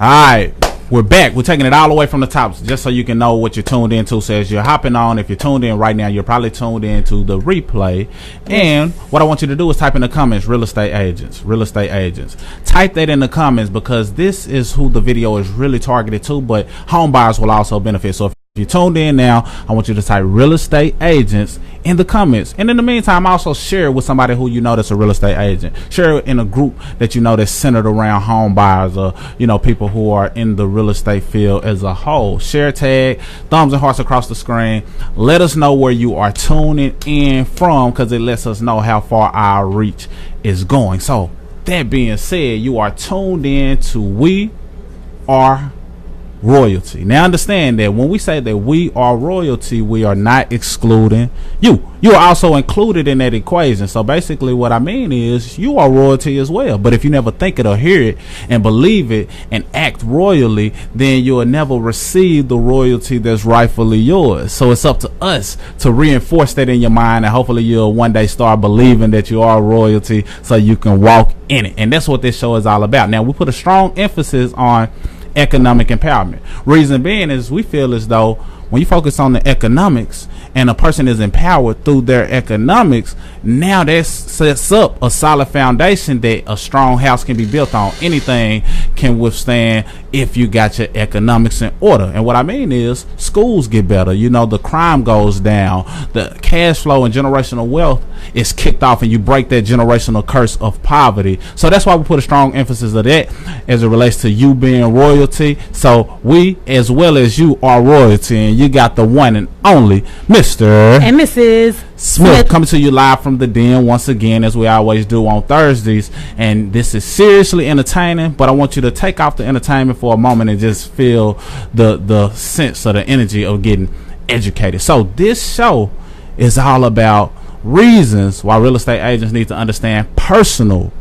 right, we're back. We're taking it all the way from the top just so you can know what you're tuned into. So as you're hopping on, if you're tuned in right now, you're probably tuned into the replay. And what I want you to do is type in the comments, real estate agents, real estate agents. Type that in the comments because this is who the video is really targeted to, but home buyers will also benefit. So if you're tuned in now, I want you to type real estate agents in the comments, and in the meantime also share it with somebody who you know that's a real estate agent. Share it in a group that you know that's centered around home buyers, or people who are in the real estate field as a whole. Share, tag, thumbs and hearts across the screen. Let us know where you are tuning in from, because it lets us know how far our reach is going. So that being said, you are tuned in to We Are Royalty. Now understand that when we say that we are royalty, we are not excluding you. You are also included in that equation. So basically what I mean is you are royalty as well. But if you never think it or hear it and believe it and act royally, then you will never receive the royalty that's rightfully yours. So it's up to us to reinforce that in your mind, and hopefully you'll one day start believing that you are royalty so you can walk in it. And that's what this show is all about. Now we put a strong emphasis on economic empowerment. Reason being is we feel as though when you focus on the economics and a person is empowered through their economics, now that sets up a solid foundation that a strong house can be built on. Anything can withstand if you got your economics in order. And what I mean is schools get better, the crime goes down, the cash flow and generational wealth is kicked off, and you break that generational curse of poverty. So that's why we put a strong emphasis of that as it relates to you being royalty. So we as well as you are royalty, and you got the one and only Mr. and Mrs. Smith coming to you live from the den once again, as we always do on Thursdays. And this is seriously entertaining, but I want you to take off the entertainment for a moment and just feel the sense of the energy of getting educated. So this show is all about reasons why real estate agents need to understand personal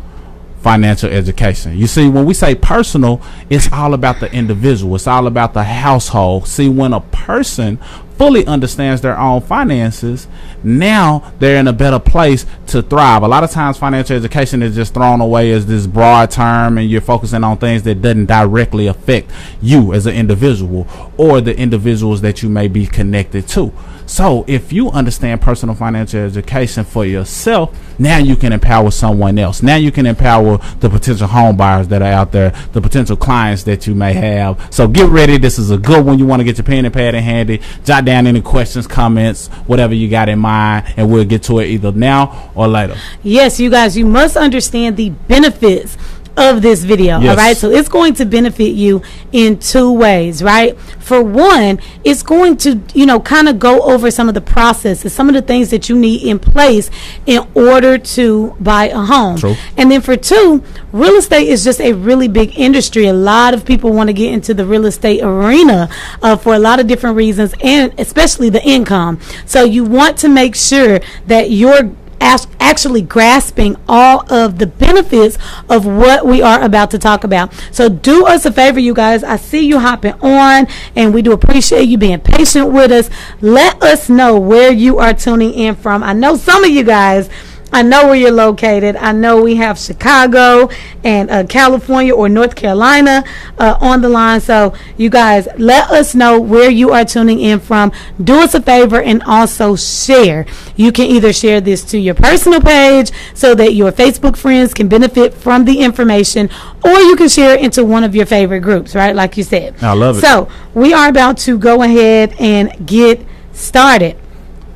financial education. You see, when we say personal, it's all about the individual. It's all about the household. See, when a person fully understands their own finances, now they're in a better place to thrive. A lot of times financial education is just thrown away as this broad term, and you're focusing on things that doesn't directly affect you as an individual or the individuals that you may be connected to. So if you understand personal financial education for yourself, now you can empower someone else. Now you can empower the potential home buyers that are out there, the potential clients that you may have. So get ready. This is a good one. You want to get your pen and pad in handy. Jot down any questions, comments, whatever you got in mind, and we'll get to it either now or later. Yes, you guys, you must understand the benefits of this video. Yes. All right, so it's going to benefit you in two ways, right? For one, it's going to kind of go over some of the processes, some of the things that you need in place in order to buy a home. True. And then for two, real estate is just a really big industry. A lot of people want to get into the real estate arena for a lot of different reasons, and especially the income. So you want to make sure that you're actually grasping all of the benefits of what we are about to talk about. So do us a favor, you guys. I see you hopping on, and we do appreciate you being patient with us. Let us know where you are tuning in from. I know some of you guys, I know where you're located. I know we have Chicago and California or North Carolina on the line. So you guys, let us know where you are tuning in from. Do us a favor and also share. You can either share this to your personal page so that your Facebook friends can benefit from the information, or you can share it into one of your favorite groups, right? Like you said. I love it. So we are about to go ahead and get started.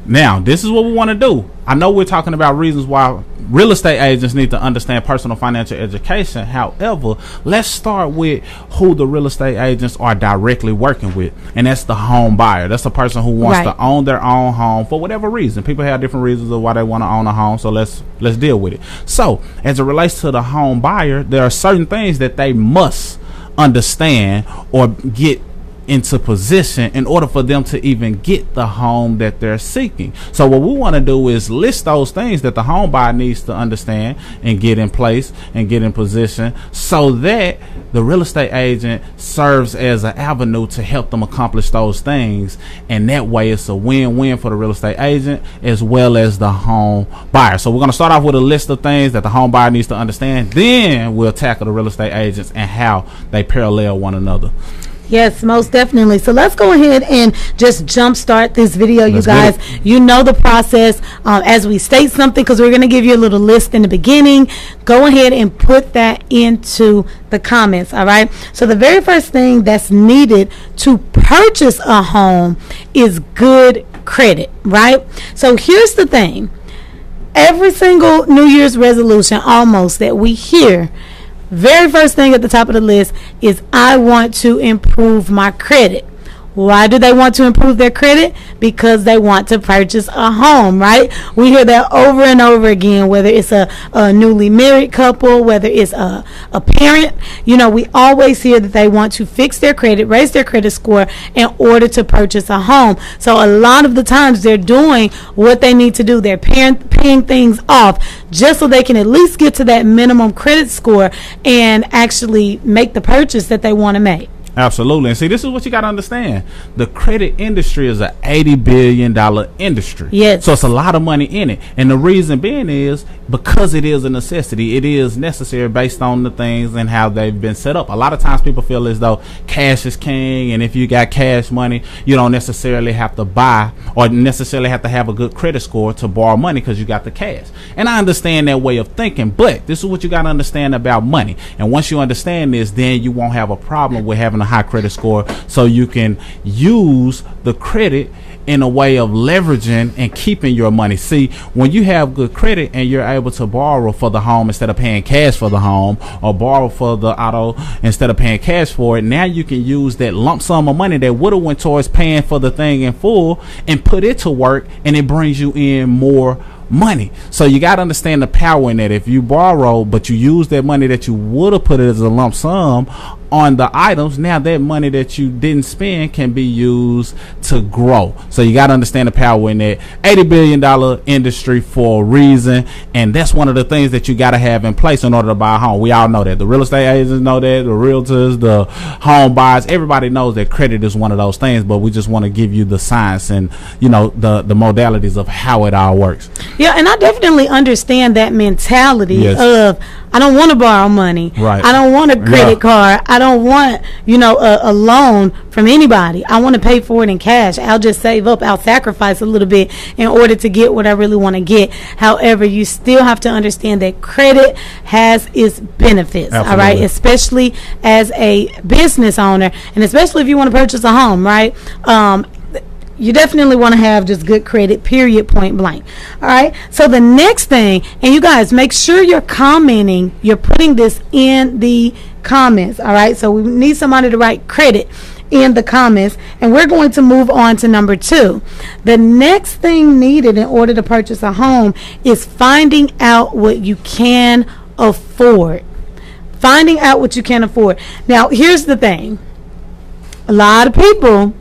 Now, this is what we want to do. I know we're talking about reasons why real estate agents need to understand personal financial education. However, let's start with who the real estate agents are directly working with, and that's the home buyer. That's the person who wants to own their own home for whatever reason. People have different reasons of why they want to own a home, so let's deal with it. So, as it relates to the home buyer, there are certain things that they must understand or get into position in order for them to even get the home that they're seeking. So what we want to do is list those things that the home buyer needs to understand and get in place and get in position, so that the real estate agent serves as an avenue to help them accomplish those things. And that way it's a win-win for the real estate agent as well as the home buyer. So we're going to start off with a list of things that the home buyer needs to understand. Then we'll tackle the real estate agents and how they parallel one another. Yes, most definitely. So let's go ahead and just jumpstart this video, you guys. You know the process. As we state something, because we're going to give you a little list in the beginning, go ahead and put that into the comments, all right? So the very first thing that's needed to purchase a home is good credit, right? So here's the thing. Every single New Year's resolution almost that we hear, very first thing at the top of the list is, I want to improve my credit. Why do they want to improve their credit? Because they want to purchase a home, right? We hear that over and over again, whether it's a newly married couple, whether it's a parent. You know, we always hear that they want to fix their credit, raise their credit score in order to purchase a home. So a lot of the times they're doing what they need to do. They're paying things off just so they can at least get to that minimum credit score and actually make the purchase that they want to make. Absolutely. And see, this is what you got to understand. The credit industry is an $80 billion industry. Yes. So it's a lot of money in it. And the reason being is because it is a necessity. It is necessary based on the things and how they've been set up. A lot of times people feel as though cash is king. And if you got cash money, you don't necessarily have to buy or necessarily have to have a good credit score to borrow money because you got the cash. And I understand that way of thinking. But this is what you got to understand about money. And once you understand this, then you won't have a problem with having a high credit score, so you can use the credit in a way of leveraging and keeping your money. See, when you have good credit and you're able to borrow for the home instead of paying cash for the home, or borrow for the auto instead of paying cash for it, now you can use that lump sum of money that would have went towards paying for the thing in full and put it to work, and it brings you in more money. So you got to understand the power in that. If you borrow but you use that money that you would have put it as a lump sum on the items, now that money that you didn't spend can be used to grow. So you got to understand the power in that. $80 billion industry for a reason, and that's one of the things that you got to have in place in order to buy a home. We all know that. The real estate agents know that, the realtors, the home buyers, everybody knows that credit is one of those things, but we just want to give you the science and, you know, the modalities of how it all works. Yeah, and I definitely understand that mentality of, I don't want to borrow money. Right. I don't want a credit card. I don't want, you know, a loan from anybody. I want to pay for it in cash. I'll just save up. I'll sacrifice a little bit in order to get what I really want to get. However, you still have to understand that credit has its benefits. Absolutely. All right, especially as a business owner, and especially if you want to purchase a home, right? You definitely want to have just good credit, period, point blank. All right. So the next thing, and you guys, make sure you're commenting, you're putting this in the comments. All right. So we need somebody to write credit in the comments, and we're going to move on to number 2. The next thing needed in order to purchase a home is finding out what you can afford. Finding out what you can afford. Now, here's the thing. A lot of people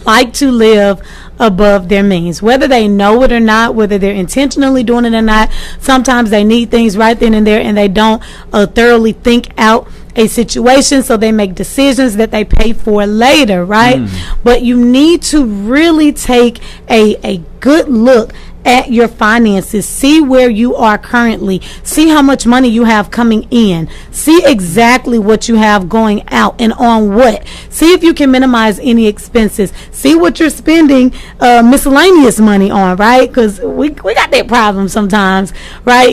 like to live above their means, whether they know it or not, whether they're intentionally doing it or not. Sometimes they need things right then and there, and they don't thoroughly think out a situation, so they make decisions that they pay for later, right? But you need to really take a good look at your finances. See where you are currently. See how much money you have coming in. See exactly what you have going out and on what. See if you can minimize any expenses. See what you're spending miscellaneous money on, right? Because we got that problem sometimes, right?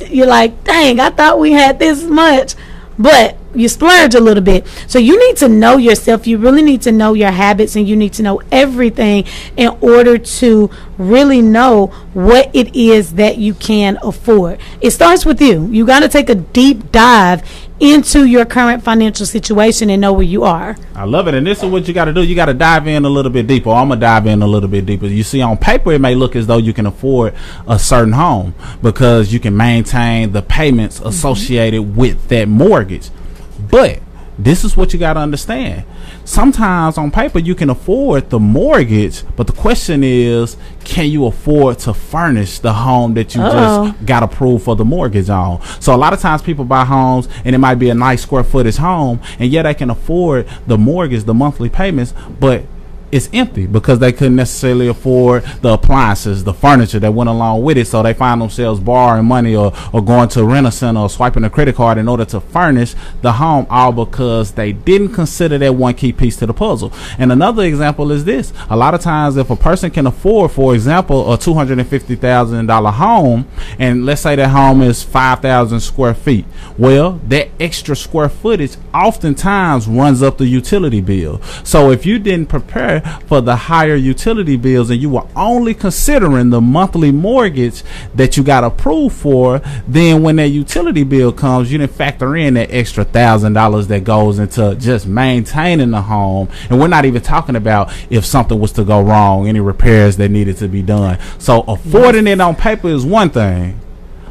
You're like, dang, I thought we had this much, but you splurge a little bit. So you need to know yourself. You really need to know your habits, and you need to know everything in order to really know what it is that you can afford. It starts with you. You got to take a deep dive into your current financial situation and know where you are. I love it. And this is what you got to do. You got to dive in a little bit deeper. I'm going to dive in a little bit deeper. You see, on paper, it may look as though you can afford a certain home because you can maintain the payments associated with that mortgage. But this is what you got to understand. Sometimes on paper you can afford the mortgage, but the question is, can you afford to furnish the home that you just got approved for the mortgage on? So a lot of times people buy homes and it might be a nice square footage home, and yeah, they can afford the mortgage, the monthly payments, but it's empty because they couldn't necessarily afford the appliances, the furniture that went along with it. So they find themselves borrowing money or going to a rent a center or swiping a credit card in order to furnish the home, all because they didn't consider that one key piece to the puzzle. And another example is this. A lot of times if a person can afford, for example, a $250,000 home, and let's say that home is 5,000 square feet, well, that extra square footage oftentimes runs up the utility bill. So if you didn't prepare for the higher utility bills and you were only considering the monthly mortgage that you got approved for, then when that utility bill comes, you didn't factor in that extra $1,000 that goes into just maintaining the home. And we're not even talking about if something was to go wrong, any repairs that needed to be done. So affording it on paper is one thing,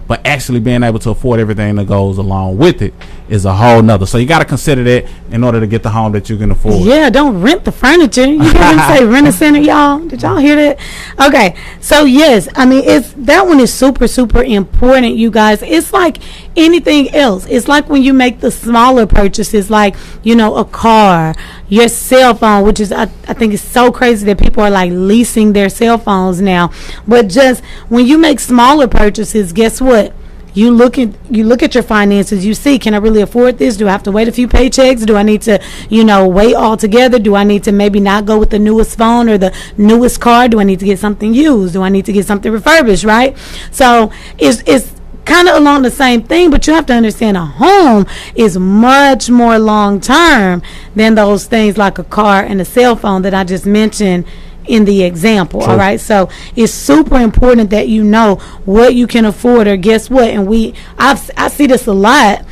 but actually being able to afford everything that goes along with it is a whole nother. So you got to consider that in order to get the home that you can afford. Yeah, don't rent the furniture. You hear me say rent a center, y'all? Did y'all hear that? Okay, so yes, I mean, that one is super, super important, you guys. It's like anything else. It's like when you make the smaller purchases, like, you know, a car, your cell phone, which is, I think it's so crazy that people are like leasing their cell phones now. But just when you make smaller purchases, guess what? You look at your finances. You see, can I really afford this? Do I have to wait a few paychecks? Do I need to, wait altogether? Do I need to maybe not go with the newest phone or the newest car? Do I need to get something used? Do I need to get something refurbished? Right? So it's kind of along the same thing, but you have to understand a home is much more long term than those things like a car and a cell phone that I just mentioned in the example. True. All right, so it's super important that you know what you can afford, or guess what, and I see this a lot.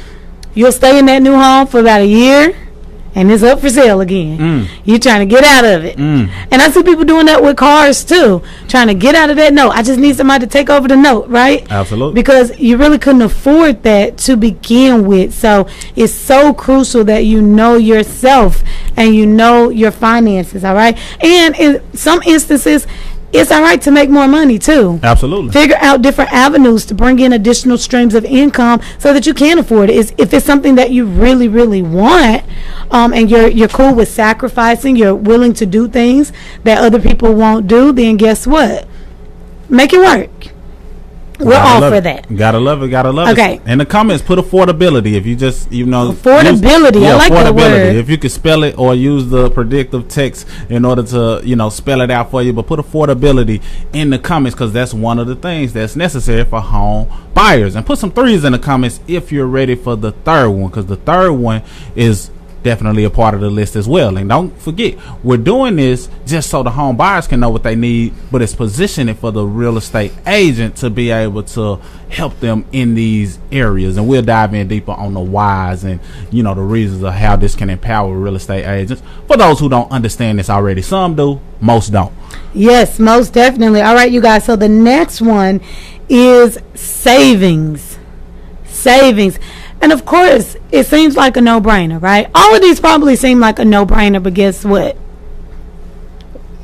You'll stay in that new home for about a year and it's up for sale again. You're trying to get out of it. And I see people doing that with cars too, trying to get out of that note. I just need somebody to take over the note, right? Absolutely. Because you really couldn't afford that to begin with. So it's so crucial that you know yourself and you know your finances, all right? And in some instances, it's all right to make more money too. Absolutely. Figure out different avenues to bring in additional streams of income so that you can afford it. If it's something that you really, really want, and you're cool with sacrificing, you're willing to do things that other people won't do, then guess what? Make it work. We're all for that. Gotta love it. Okay. In the comments, put affordability. If you just, affordability. I like that word. If you could spell it or use the predictive text in order to, spell it out for you. But put affordability in the comments, because that's one of the things that's necessary for home buyers. And put some 3s in the comments if you're ready for the third one, because the third one is definitely a part of the list as well. And don't forget, we're doing this just so the home buyers can know what they need, but it's positioning for the real estate agent to be able to help them in these areas. And we'll dive in deeper on the whys and the reasons of how this can empower real estate agents, for those who don't understand this already. Some do, most don't. Yes, most definitely. All right, you guys, so the next one is savings. And of course, it seems like a no-brainer, right? All of these probably seem like a no-brainer, but guess what?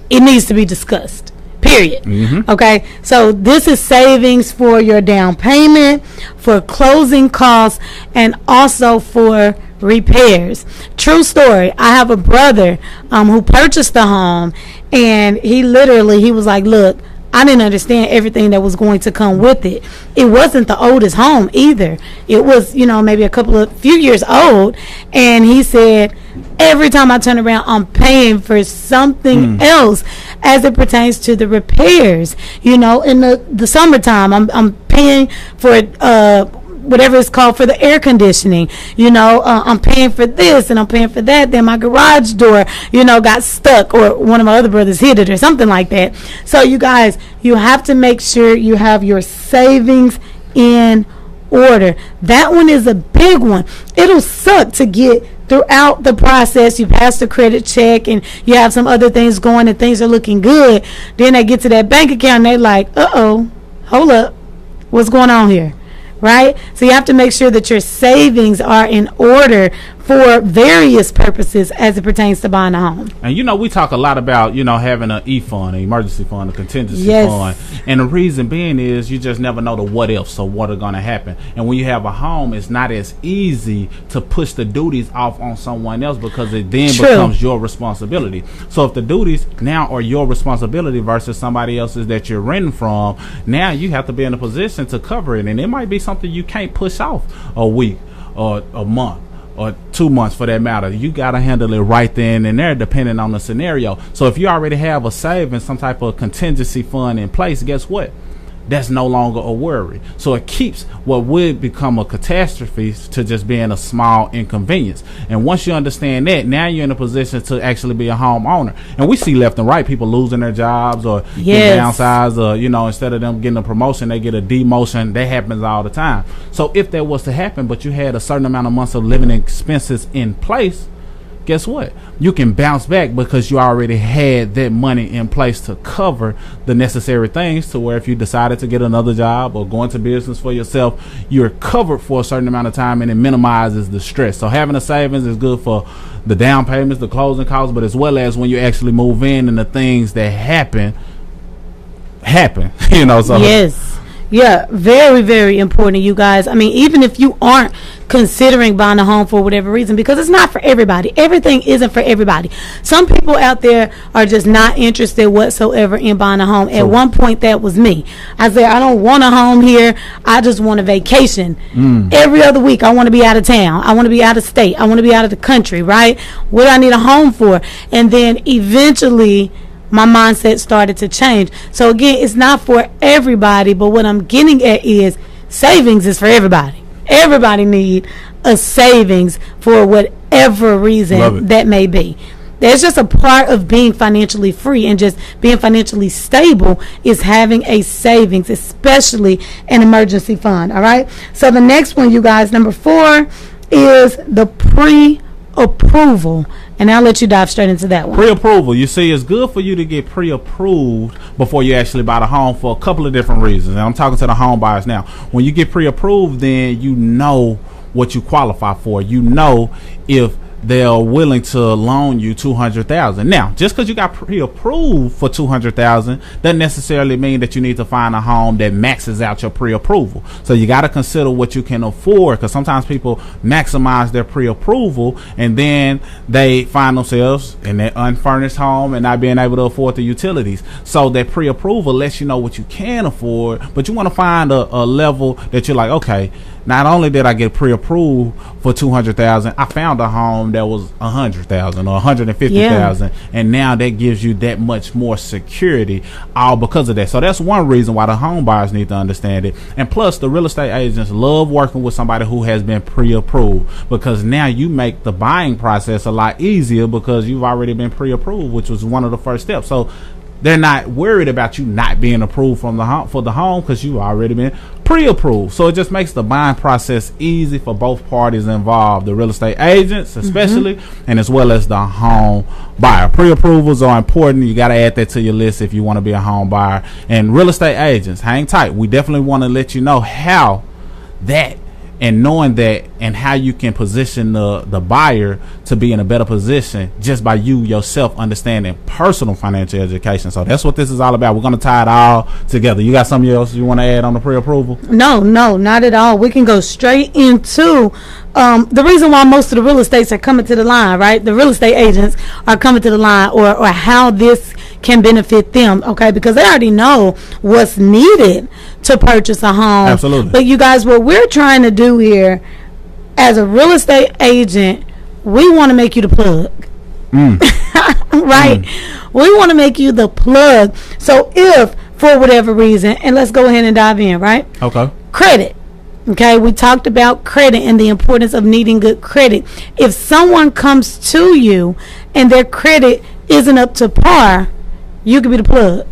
It needs to be discussed, period. Okay, so this is savings for your down payment, for closing costs, and also for repairs. True story. I have a brother who purchased the home, and he was like, look, I didn't understand everything that was going to come with it. It wasn't the oldest home either. It was, maybe a few years old. And he said, every time I turn around, I'm paying for something else as it pertains to the repairs. In the summertime, I'm paying for whatever it's called, for the air conditioning. I'm paying for this and I'm paying for that. Then my garage door, got stuck, or one of my other brothers hit it or something like that. So you guys, you have to make sure you have your savings in order. That one is a big one. It'll suck to get throughout the process. You pass the credit check and you have some other things going and things are looking good. Then they get to that bank account and they're like, hold up, what's going on here? Right? So you have to make sure that your savings are in order for various purposes as it pertains to buying a home. And we talk a lot about having an E-fund, an emergency fund, a contingency fund, and the reason being is you just never know the what ifs, so what are going to happen. And when you have a home, it's not as easy to push the duties off on someone else because it then becomes your responsibility. So if the duties now are your responsibility versus somebody else's that you're renting from, now you have to be in a position to cover it, and it might be something you can't push off a week or a month or 2 months for that matter. You got to handle it right then and there depending on the scenario. So if you already have a savings, some type of contingency fund in place, guess what? That's no longer a worry. So it keeps what would become a catastrophe to just being a small inconvenience. And once you understand that, now you're in a position to actually be a homeowner. And we see left and right people losing their jobs or getting downsized, or instead of them getting a promotion, they get a demotion. That happens all the time. So if that was to happen, but you had a certain amount of months of living expenses in place, guess what? You can bounce back because you already had that money in place to cover the necessary things, to where if you decided to get another job or go into business for yourself, you're covered for a certain amount of time, and it minimizes the stress. So having a savings is good for the down payments, the closing costs, but as well as when you actually move in and the things that happen. So yes. Yeah, very, very important, you guys. I mean, even if you aren't considering buying a home for whatever reason, because it's not for everybody. Everything isn't for everybody. Some people out there are just not interested whatsoever in buying a home. At one point, that was me. I said, I don't want a home here. I just want a vacation. Every other week, I want to be out of town. I want to be out of state. I want to be out of the country, right? What do I need a home for? And then eventually my mindset started to change. So again, it's not for everybody, but what I'm getting at is savings is for everybody. Everybody need a savings for whatever reason that may be. That's just a part of being financially free and just being financially stable, is having a savings, especially an emergency fund. All right. So the next one, you guys, number 4 is the pre-approval. And I'll let you dive straight into that one. Pre-approval. You see, it's good for you to get pre-approved before you actually buy the home for a couple of different reasons. And I'm talking to the home buyers now. When you get pre-approved, then you know what you qualify for. You know if they're willing to loan you $200,000. Now, just because you got pre-approved for $200,000 doesn't necessarily mean that you need to find a home that maxes out your pre-approval. So you got to consider what you can afford, because sometimes people maximize their pre-approval and then they find themselves in that unfurnished home and not being able to afford the utilities. So that pre-approval lets you know what you can afford, but you want to find a level that you're like, okay, not only did I get pre-approved for $200,000, I found a home that was $100,000 or $150,000, and now that gives you that much more security, all because of that. So that's one reason why the home buyers need to understand it. And plus, the real estate agents love working with somebody who has been pre-approved, because now you make the buying process a lot easier because you've already been pre-approved, which was one of the first steps. So they're not worried about you not being approved from the home for the home, because you've already been pre-approved. So it just makes the buying process easy for both parties involved, the real estate agents especially, and as well as the home buyer. Pre-approvals are important. You got to add that to your list if you want to be a home buyer. And real estate agents, hang tight. We definitely want to let you know how that, and knowing that, and how you can position the buyer to be in a better position just by you yourself understanding personal financial education. So that's what this is all about. We're going to tie it all together. You got something else you want to add on the pre-approval? No, not at all. We can go straight into the reason why most of the real estates are coming to the line, right? The real estate agents are coming to the line, or how this can benefit them, okay? Because they already know what's needed to purchase a home. Absolutely. But you guys, what we're trying to do here as a real estate agent, we want to make you the plug. Right? We want to make you the plug. So if, for whatever reason, and let's go ahead and dive in, right? Okay. Credit. Okay, we talked about credit and the importance of needing good credit. If someone comes to you and their credit isn't up to par, you could be the plug.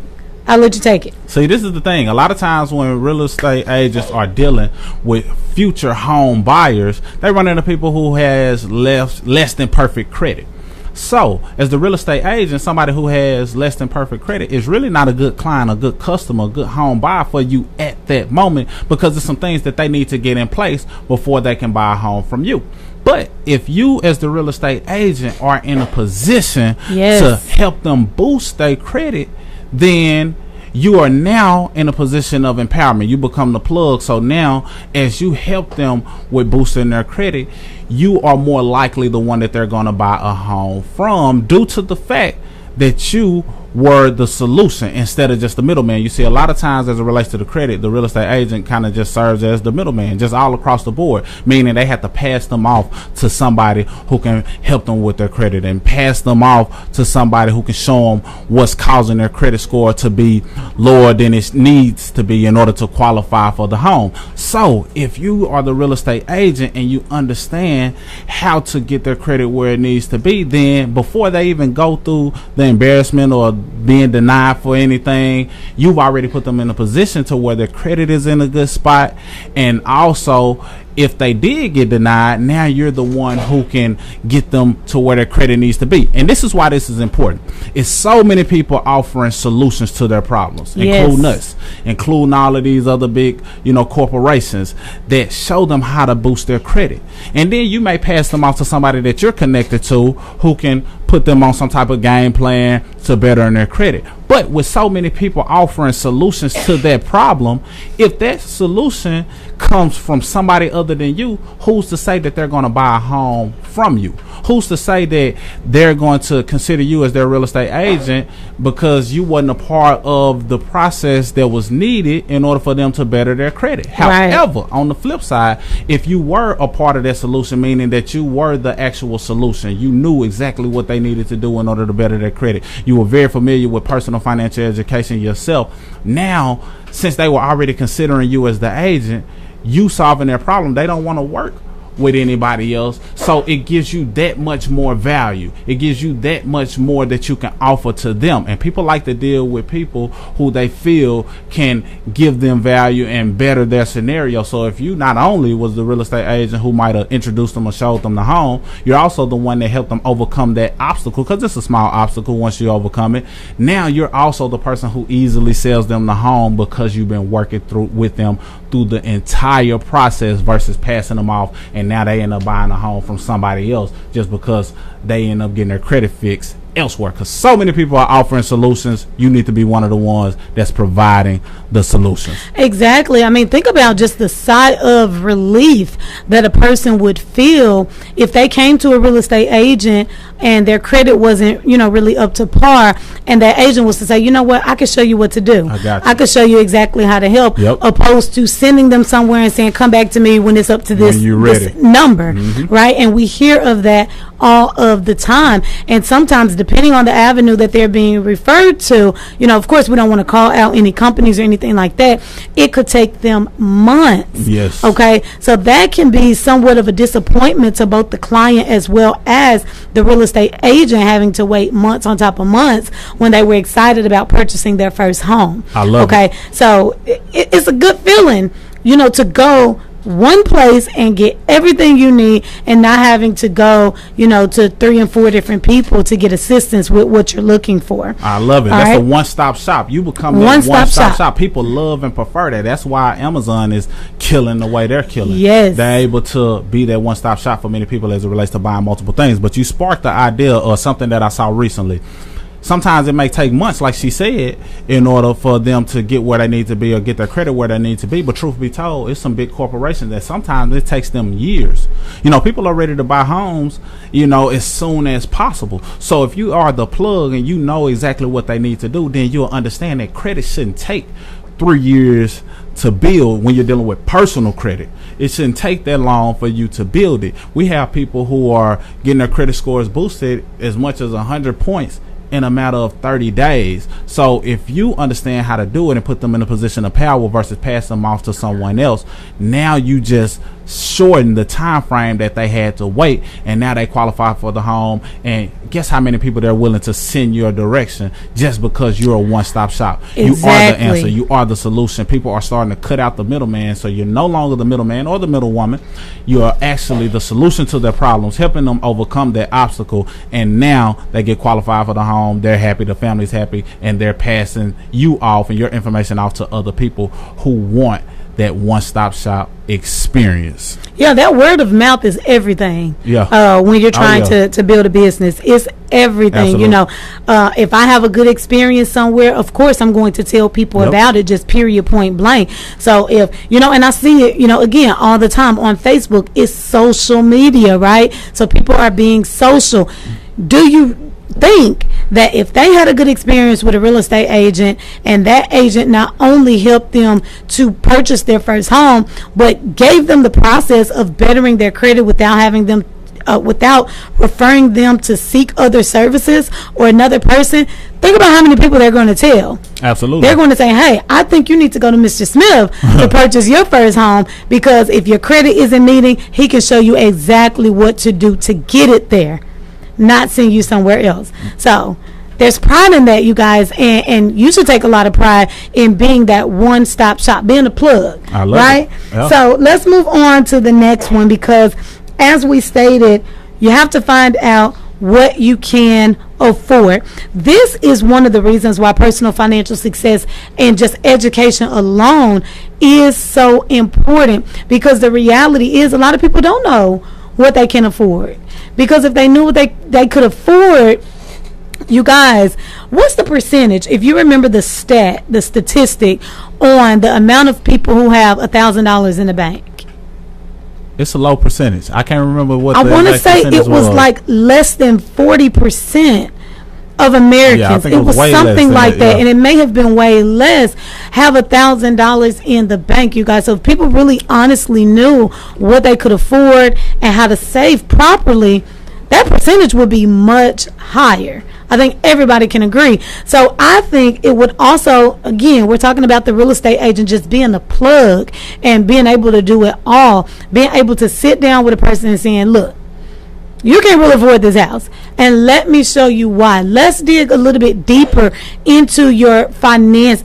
I'll let you take it. See, this is the thing. A lot of times when real estate agents are dealing with future home buyers, they run into people who has less than perfect credit. So, as the real estate agent, somebody who has less than perfect credit is really not a good client, a good customer, a good home buyer for you at that moment, because there's some things that they need to get in place before they can buy a home from you. But if you as the real estate agent are in a position Yes. to help them boost their credit, then you are now in a position of empowerment. You become the plug. So now as you help them with boosting their credit, you are more likely the one that they're going to buy a home from, due to the fact that you were the solution instead of just the middleman. You see, a lot of times as it relates to the credit, the real estate agent kind of just serves as the middleman, just all across the board, meaning they have to pass them off to somebody who can help them with their credit, and pass them off to somebody who can show them what's causing their credit score to be lower than it needs to be in order to qualify for the home. So if you are the real estate agent and you understand how to get their credit where it needs to be, then before they even go through the embarrassment or being denied for anything, you've already put them in a position to where their credit is in a good spot. And also, if they did get denied, now you're the one who can get them to where their credit needs to be. And this is why this is important. It's so many people offering solutions to their problems, including us, including all of these other big, corporations that show them how to boost their credit. And then you may pass them off to somebody that you're connected to who can put them on some type of game plan to better their credit. But with so many people offering solutions to that problem, if that solution comes from somebody other than you, who's to say that they're going to buy a home from you? Who's to say that they're going to consider you as their real estate agent because you wasn't a part of the process that was needed in order for them to better their credit? Right. However, on the flip side, if you were a part of that solution, meaning that you were the actual solution, you knew exactly what they needed to do in order to better their credit, you were very familiar with personal financial education yourself. Now, since they were already considering you as the agent, you solving their problem, they don't want to work with anybody else. So it gives you that much more value. It gives you that much more that you can offer to them. And people like to deal with people who they feel can give them value and better their scenario. So if you not only was the real estate agent who might have introduced them or showed them the home, you're also the one that helped them overcome that obstacle, because it's a small obstacle. Once you overcome it, now you're also the person who easily sells them the home because you've been working through with them through the entire process versus passing them off, and now they end up buying a home from somebody else just because they end up getting their credit fixed elsewhere. Because so many people are offering solutions, you need to be one of the ones that's providing the solutions. Exactly. I mean, think about just the sigh of relief that a person would feel if they came to a real estate agent and their credit wasn't, really up to par, and that agent was to say, you know what, I can show you what to do. I can show you exactly how to help, opposed to sending them somewhere and saying, come back to me when it's up to this number, right? And we hear of that all of the time. And sometimes, depending on the avenue that they're being referred to, of course, we don't want to call out any companies or anything like that. It could take them months. Yes. Okay. So that can be somewhat of a disappointment to both the client as well as the real estate agent, having to wait months on top of months when they were excited about purchasing their first home. I love it. Okay. So it's a good feeling, to go one place and get everything you need, and not having to go, to 3 and 4 different people to get assistance with what you're looking for. I love it. All That's right? a one-stop shop. You become that one-stop shop. People love and prefer that. That's why Amazon is killing the way they're killing. Yes. They're able to be that one-stop shop for many people as it relates to buying multiple things. But you sparked the idea of something that I saw recently. Sometimes it may take months, like she said, in order for them to get where they need to be or get their credit where they need to be. But truth be told, it's some big corporations that sometimes it takes them years. People are ready to buy homes, as soon as possible. So if you are the plug and you know exactly what they need to do, then you'll understand that credit shouldn't take 3 years to build when you're dealing with personal credit. It shouldn't take that long for you to build it. We have people who are getting their credit scores boosted as much as 100 points in a matter of 30 days. So if you understand how to do it and put them in a position of power versus pass them off to someone else, now you just shorten the time frame that they had to wait, and now they qualify for the home. And guess how many people they're willing to send your direction just because you're a one-stop shop. Exactly. You are the answer. You are the solution. People are starting to cut out the middleman, so you're no longer the middleman or the middlewoman. You are actually the solution to their problems, helping them overcome that obstacle, and now they get qualified for the home. They're happy, the family's happy, and they're passing you off and your information off to other people who want that one-stop shop experience. Yeah, that word of mouth is everything. Yeah. When you're trying to build a business, it's everything. Absolutely. You know, if I have a good experience somewhere, of course I'm going to tell people about it, just period, point blank. So if, you know, and I see it, you know, again, all the time on Facebook, it's social media, right? So people are being social. Do you think that if they had a good experience with a real estate agent, and that agent not only helped them to purchase their first home, but gave them the process of bettering their credit without having them without referring them to seek other services or another person, think about how many people they're going to tell. Absolutely. They're going to say, hey, I think you need to go to Mr. Smith to purchase your first home, because if your credit isn't meeting, he can show you exactly what to do to get it there, not send you somewhere else. So there's pride in that, you guys, and you should take a lot of pride in being that one-stop shop, being a plug. I love right? it. Yeah. So let's move on to the next one, because as we stated, you have to find out what you can afford. This is one of the reasons why personal financial success and just education alone is so important, because the reality is a lot of people don't know what they can afford. Because if they knew what they could afford, you guys, what's the percentage, if you remember the statistic on the amount of people who have $1,000 in the bank? It's a low percentage. I can't remember what I want to say it was like less than 40% of Americans. Yeah, I think it was something like that, yeah. and it may have been way less, have $1,000 in the bank, you guys. So if people really honestly knew what they could afford and how to save properly, that percentage would be much higher. I think everybody can agree. So I think it would also, again, we're talking about the real estate agent just being a plug and being able to do it all, being able to sit down with a person and saying, look, you can't really afford this house, and let me show you why. Let's dig a little bit deeper into your finances,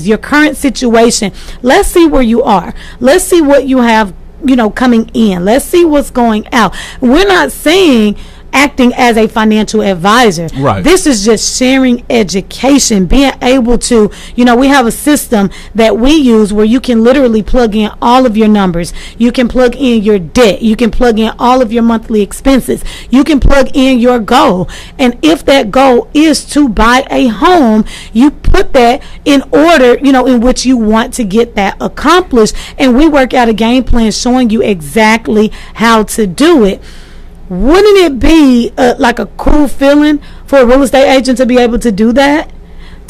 your current situation. Let's see where you are. Let's see what you have, you know, coming in. Let's see what's going out. We're not saying acting as a financial advisor. Right. This is just sharing education, being able to, you know, we have a system that we use where you can literally plug in all of your numbers. You can plug in your debt. You can plug in all of your monthly expenses. You can plug in your goal. And if that goal is to buy a home, you put that in order, you know, in which you want to get that accomplished. And we work out a game plan showing you exactly how to do it. Wouldn't it be like a cool feeling for a real estate agent to be able to do that?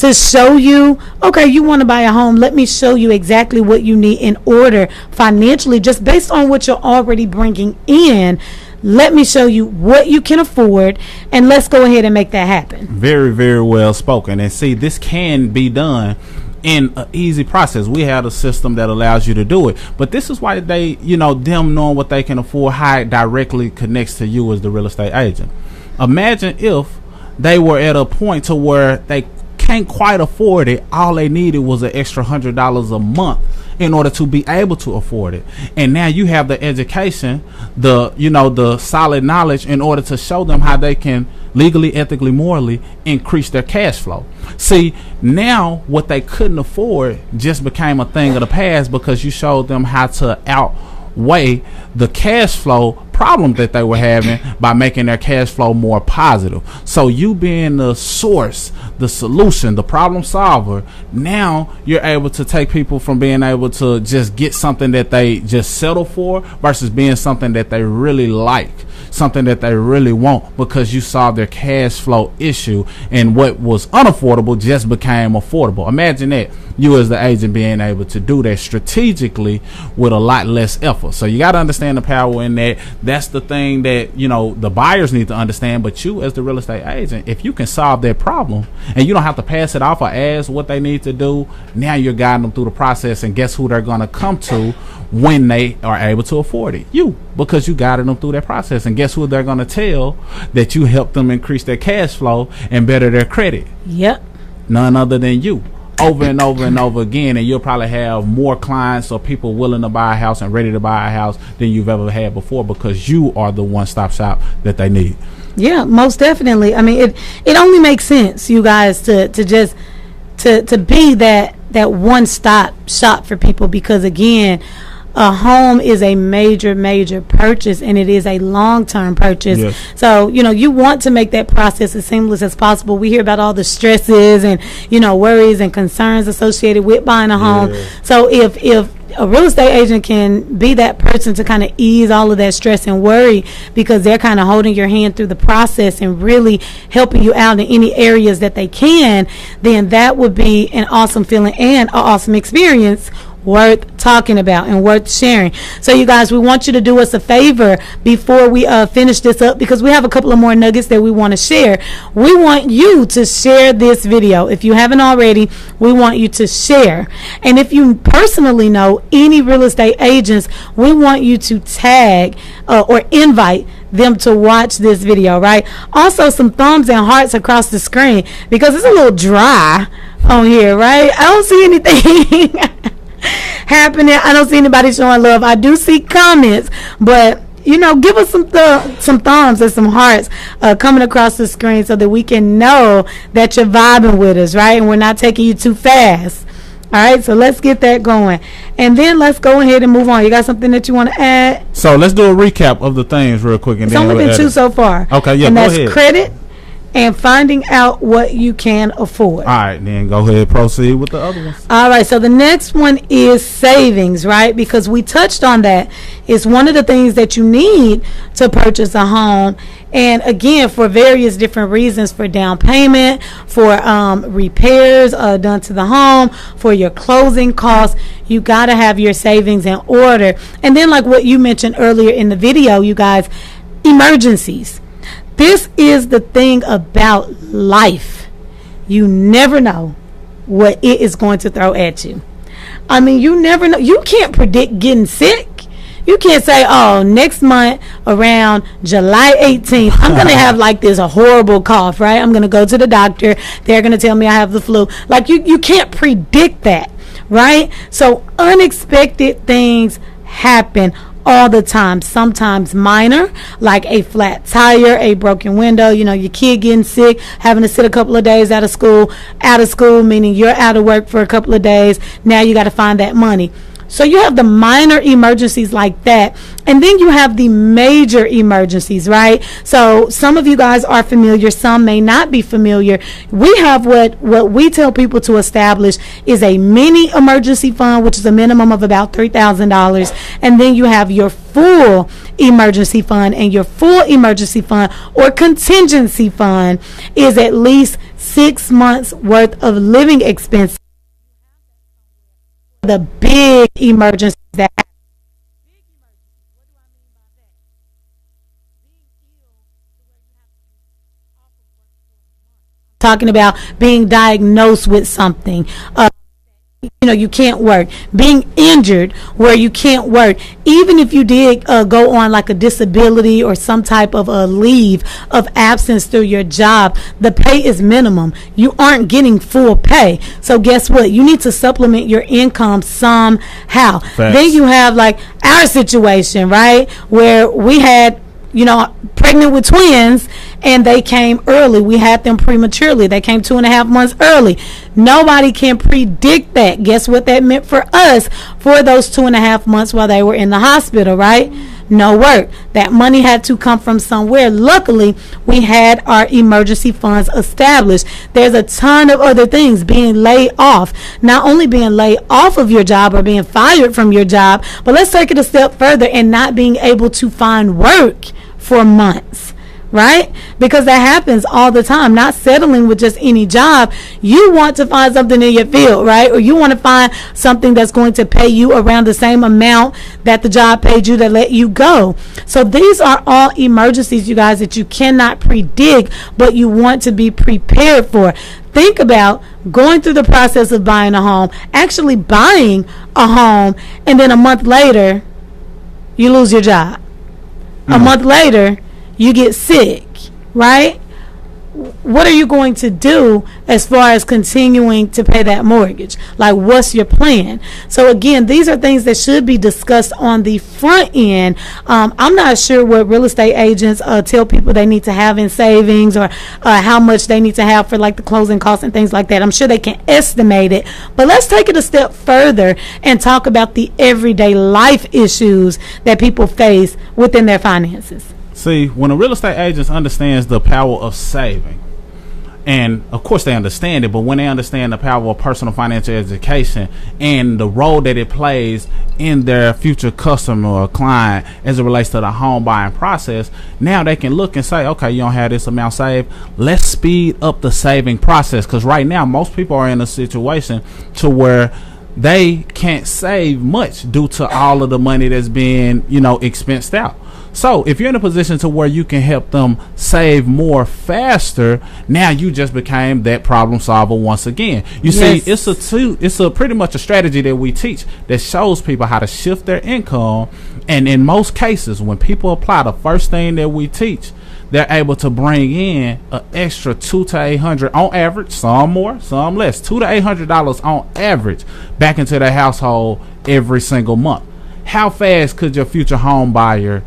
To show you, okay, you want to buy a home, let me show you exactly what you need in order financially, just based on what you're already bringing in. Let me show you what you can afford, and let's go ahead and make that happen. Very, very well spoken. And see, this can be done in an easy process. We have a system that allows you to do it, but this is why they, you know, them knowing what they can afford, how it directly connects to you as the real estate agent. Imagine if they were at a point to where they can't quite afford it. All they needed was an extra $100 a month in order to be able to afford it. And now you have the education, the solid knowledge in order to show them how they can legally, ethically, morally increase their cash flow. See, now what they couldn't afford just became a thing of the past, because you showed them how to outweigh the cash flow problem that they were having by making their cash flow more positive. So you being the source, the solution, the problem solver, now you're able to take people from being able to just get something that they just settle for versus being something that they really like, something that they really want, because you solved their cash flow issue, and what was unaffordable just became affordable. Imagine that, you as the agent being able to do that strategically with a lot less effort. So you got to understand the power in that. That's the thing that, you know, the buyers need to understand. But you as the real estate agent, if you can solve their problem and you don't have to pass it off or ask what they need to do, now you're guiding them through the process. And guess who they're going to come to when they are able to afford it? You, because you guided them through that process. And guess who they're going to tell that you helped them increase their cash flow and better their credit? Yep. None other than you. Over and over and over again, and you'll probably have more clients or people willing to buy a house and ready to buy a house than you've ever had before, because you are the one-stop shop that they need. Yeah, most definitely. I mean, it only makes sense, you guys, to just to be that that one-stop shop for people, because again, a home is a major purchase, and it is a long-term purchase. Yes. So, you want to make that process as seamless as possible. We hear about all the stresses and, worries and concerns associated with buying a home. Yeah. So if a real estate agent can be that person to kind of ease all of that stress and worry, because they're kind of holding your hand through the process and really helping you out in any areas that they can, then that would be an awesome feeling and an awesome experience worth talking about and worth sharing. So you guys, we want you to do us a favor before we finish this up, because we have a couple of more nuggets that we want to share. We want you to share this video. If you haven't already, we want you to share. And if you personally know any real estate agents, we want you to tag or invite them to watch this video, right? Also, some thumbs and hearts across the screen, because it's a little dry on here, right? I don't see anything happening. I don't see anybody showing love. I do see comments, but give us some thumbs and some hearts coming across the screen, so that we can know that you're vibing with us, right? And we're not taking you too fast. All right, so let's get that going, and then let's go ahead and move on. You got something that you want to add? So let's do a recap of the things real quick, and it's only been 2 so far. Okay, yeah, and go that's ahead. Credit and finding out what you can afford. All right, then go ahead, proceed with the other ones. All right, so the next one is savings, right? Because we touched on that. It's one of the things that you need to purchase a home. And again, for various different reasons, for down payment, for repairs done to the home, for your closing costs, you got to have your savings in order. And then, like what you mentioned earlier in the video, you guys, emergencies. This is the thing about life. You never know what it is going to throw at you. I mean, you never know. You can't predict getting sick. You can't say, oh, next month around July 18th, I'm going to have like this a horrible cough, right? I'm going to go to the doctor. They're going to tell me I have the flu. Like you can't predict that, right? So unexpected things happen all the time. Sometimes minor, like a flat tire, a broken window, your kid getting sick, having to sit a couple of days out of school, meaning you're out of work for a couple of days. Now you got to find that money. So you have the minor emergencies like that, and then you have the major emergencies, right? So some of you guys are familiar, some may not be familiar. We have what we tell people to establish is a mini emergency fund, which is a minimum of about $3,000, and then you have your full emergency fund, and your full emergency fund or contingency fund is at least 6 months worth of living expenses. The big emergencies that happen. Talking about being diagnosed with something, you can't work, being injured where you can't work, even if you did go on like a disability or some type of a leave of absence through your job, the pay is minimum. You aren't getting full pay. So guess what? You need to supplement your income somehow. Thanks. Then you have like our situation, right, where we had pregnant with twins, and they came early. We had them prematurely. They came 2.5 months early. Nobody can predict that. Guess what that meant for us for those 2.5 months while they were in the hospital, right? No work. That money had to come from somewhere. Luckily, we had our emergency funds established. There's a ton of other things. Being laid off. Not only being laid off of your job or being fired from your job, but let's take it a step further and not being able to find work for months, right? Because that happens all the time. Not settling with just any job. You want to find something in your field, right? Or you want to find something that's going to pay you around the same amount that the job paid you to let you go. So these are all emergencies, you guys, that you cannot predict, but you want to be prepared for. Think about going through the process of buying a home, actually buying a home, and then a month later, you lose your job. A month later, you get sick, right? what are you going to do as far as continuing to pay that mortgage? Like, what's your plan? So again, these are things that should be discussed on the front end. I'm not sure what real estate agents tell people they need to have in savings, or how much they need to have for like the closing costs and things like that. I'm sure they can estimate it, but let's take it a step further and talk about the everyday life issues that people face within their finances. See, when a real estate agent understands the power of saving, and of course they understand it, but when they understand the power of personal financial education and the role that it plays in their future customer or client as it relates to the home buying process, now they can look and say, okay, you don't have this amount saved, let's speed up the saving process. Because right now most people are in a situation to where they can't save much due to all of the money that's being, expensed out. So if you're in a position to where you can help them save more faster, now you just became that problem solver once again. You see, it's a pretty much a strategy that we teach that shows people how to shift their income. And in most cases, when people apply the first thing that we teach, they're able to bring in an extra $200 to $800 on average, some more, some less, $200 to $800 on average back into their household every single month. How fast could your future home buyer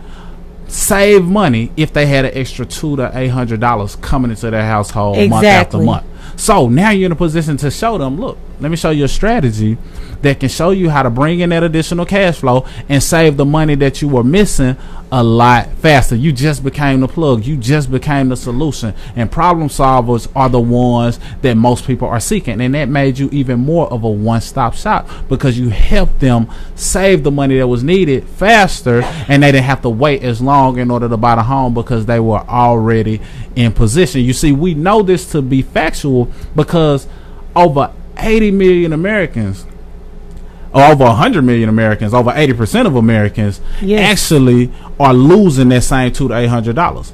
save money if they had an extra $200 to $800 coming into their household month after month? So now you're in a position to show them, look, let me show you a strategy that can show you how to bring in that additional cash flow and save the money that you were missing a lot faster. You just became the plug. You just became the solution. And problem solvers are the ones that most people are seeking. And that made you even more of a one-stop shop because you helped them save the money that was needed faster, and they didn't have to wait as long in order to buy the home because they were already in position. You see, we know this to be factual because over 80 million Americans, or over 100 million Americans, over 80% of Americans actually are losing that same $200 to $800.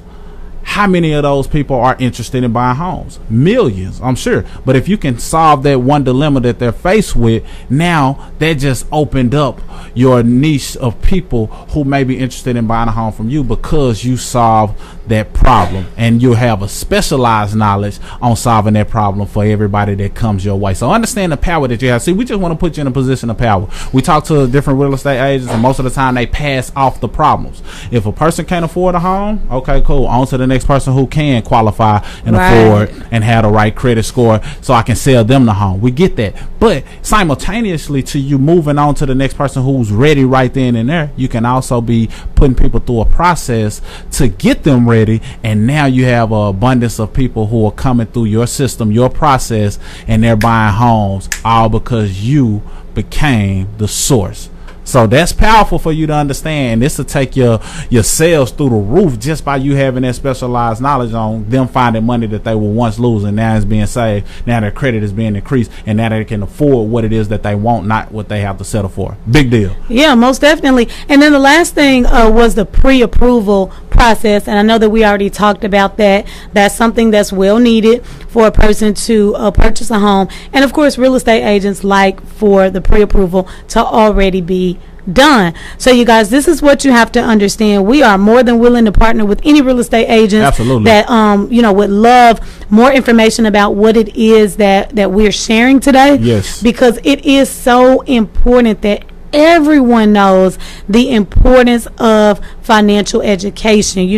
How many of those people are interested in buying homes? Millions, I'm sure. But if you can solve that one dilemma that they're faced with, now that just opened up your niche of people who may be interested in buying a home from you because you solve that problem, and you have a specialized knowledge on solving that problem for everybody that comes your way. So understand the power that you have. See, we just want to put you in a position of power. We talk to different real estate agents, and most of the time they pass off the problems. If a person can't afford a home, okay, cool, on to the next person who can qualify and afford and have the right credit score so I can sell them the home. We get that. But simultaneously to you moving on to the next person who's ready right then and there, you can also be putting people through a process to get them ready. And now you have an abundance of people who are coming through your system, your process, and they're buying homes all because you became the source. So that's powerful for you to understand. This will take your sales through the roof just by you having that specialized knowledge on them finding money that they were once losing. Now it's being saved. Now their credit is being increased, and now they can afford what it is that they want, not what they have to settle for. Big deal. Yeah, most definitely. And then the last thing was the pre-approval process, and I know that we already talked about that. That's something that's well needed for a person to purchase a home, and of course real estate agents like for the pre-approval to already be done. So you guys, this is what you have to understand. We are more than willing to partner with any real estate agents that would love more information about what it is that we're sharing today. Yes, because it is so important that everyone knows the importance of financial education.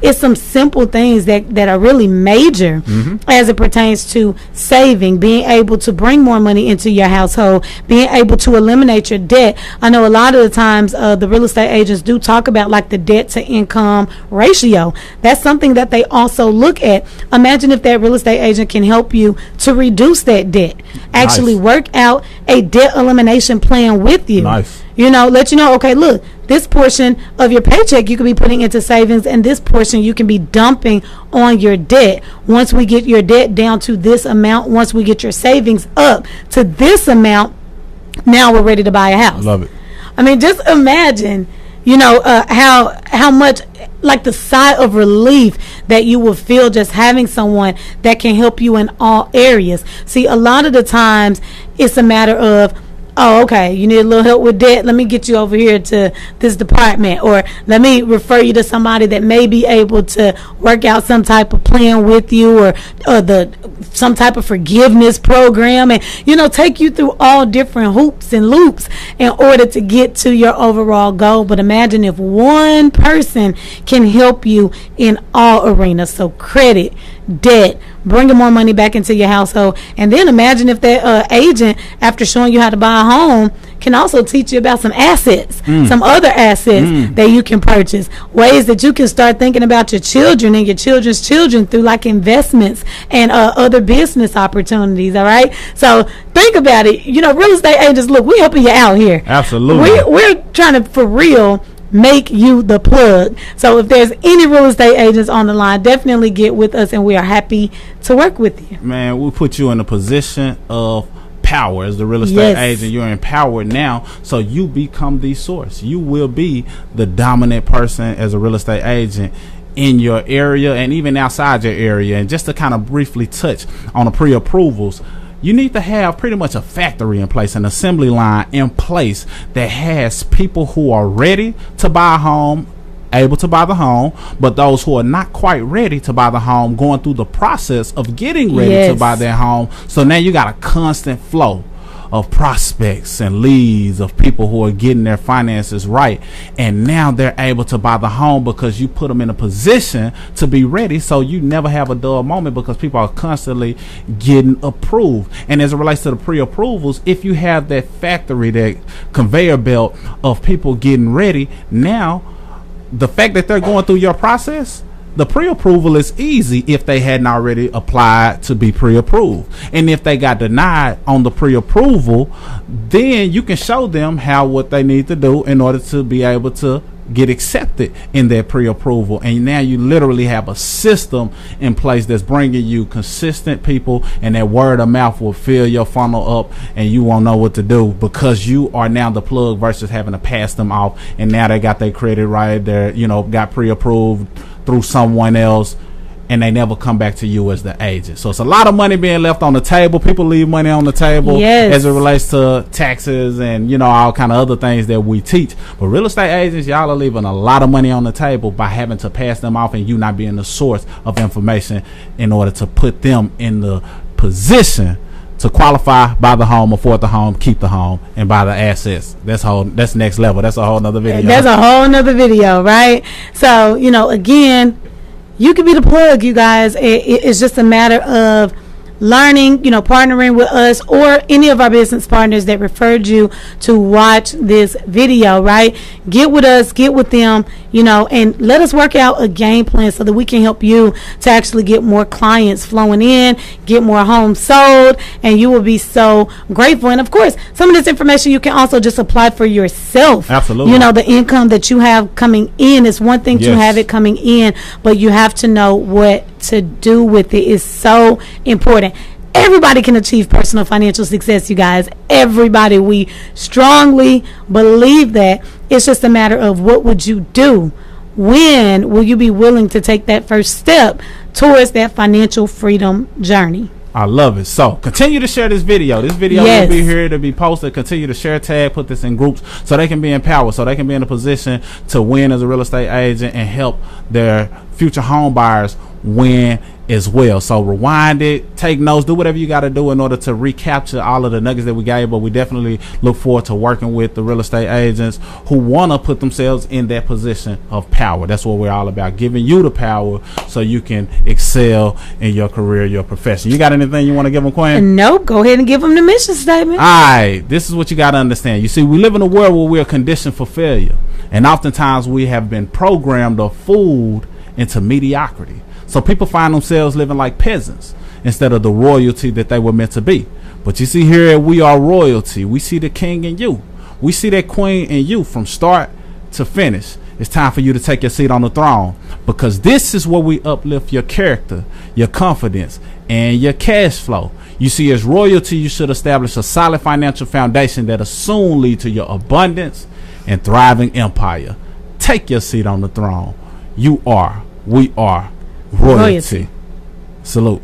It's some simple things that are really major as it pertains to saving, being able to bring more money into your household, being able to eliminate your debt. I know a lot of the times the real estate agents do talk about like the debt to income ratio. That's something that they also look at. Imagine if that real estate agent can help you to reduce that debt, actually work out a debt elimination plan with you. Let you know, okay, look, this portion of your paycheck you could be putting into savings, and this portion you can be dumping on your debt. Once we get your debt down to this amount, once we get your savings up to this amount, now we're ready to buy a house. Love it. I mean, just imagine, how much, like the sigh of relief that you will feel just having someone that can help you in all areas. See, a lot of the times it's a matter of, oh, okay, you need a little help with debt, let me get you over here to this department, or let me refer you to somebody that may be able to work out some type of plan with you, or some type of forgiveness program, and take you through all different hoops and loops in order to get to your overall goal. But imagine if one person can help you in all arenas, so credit, debt, bringing more money back into your household. And then imagine if that agent, after showing you how to buy a home, can also teach you about some assets, some other assets that you can purchase, ways that you can start thinking about your children and your children's children through like investments and other business opportunities. All right, so think about it. Real estate agents, look, we're helping you out here. Absolutely. We're trying to, for real, make you the plug. So if there's any real estate agents on the line, definitely get with us, and we are happy to work with you. Man, we put you in a position of power as the real estate agent. You're empowered now, so you become the source. You will be the dominant person as a real estate agent in your area and even outside your area. And just to kind of briefly touch on the pre-approvals, you need to have pretty much a factory in place, an assembly line in place that has people who are ready to buy a home, able to buy the home, but those who are not quite ready to buy the home going through the process of getting ready to buy their home. So now you got a constant flow of prospects and leads of people who are getting their finances right, and now they're able to buy the home because you put them in a position to be ready. So you never have a dull moment because people are constantly getting approved. And as it relates to the pre-approvals, if you have that factory, that conveyor belt of people getting ready, now the fact that they're going through your process, the pre-approval is easy if they hadn't already applied to be pre-approved. And if they got denied on the pre-approval, then you can show them what they need to do in order to be able to get accepted in their pre-approval. And now you literally have a system in place that's bringing you consistent people, and that word of mouth will fill your funnel up, and you won't know what to do because you are now the plug versus having to pass them off. And now they got their credit right there, got pre-approved through someone else, and they never come back to you as the agent. So it's a lot of money being left on the table. People leave money on the table as it relates to taxes and all kind of other things that we teach. But real estate agents, y'all are leaving a lot of money on the table by having to pass them off, and you not being the source of information in order to put them in the position to qualify, buy the home, afford the home, keep the home, and buy the assets. That's next level. That's a whole nother video. That's a whole nother video, right? So, again, you can be the plug, you guys. It's just a matter of learning, partnering with us or any of our business partners that referred you to watch this video, right? Get with us, get with them, and let us work out a game plan so that we can help you to actually get more clients flowing in, get more homes sold, and you will be so grateful. And of course, some of this information you can also just apply for yourself. Absolutely. The income that you have coming in is one thing to have it coming in, but you have to know what to do with it. Is so important. Everybody can achieve personal financial success, you guys. Everybody. We strongly believe that. It's just a matter of what would you do? When will you be willing to take that first step towards that financial freedom journey? I love it. So continue to share this video. This video will be here to be posted. Continue to share, tag, put this in groups so they can be empowered, so they can be in a position to win as a real estate agent and help their future home buyers win as well. So rewind it, take notes, do whatever you got to do in order to recapture all of the nuggets that we gave. But we definitely look forward to working with the real estate agents who want to put themselves in that position of power. That's what we're all about, giving you the power so you can excel in your career, your profession. You got anything you want to give them, Quinn? Nope. Go ahead and give them the mission statement. All right. This is what you got to understand. You see, we live in a world where we are conditioned for failure, and oftentimes we have been programmed or fooled into mediocrity. So people find themselves living like peasants instead of the royalty that they were meant to be. But you see here, we are royalty. We see the king in you. We see that queen in you from start to finish. It's time for you to take your seat on the throne, because this is where we uplift your character, your confidence, and your cash flow. You see, as royalty, you should establish a solid financial foundation that'll soon lead to your abundance and thriving empire. Take your seat on the throne. You are, we are royalty. Salute.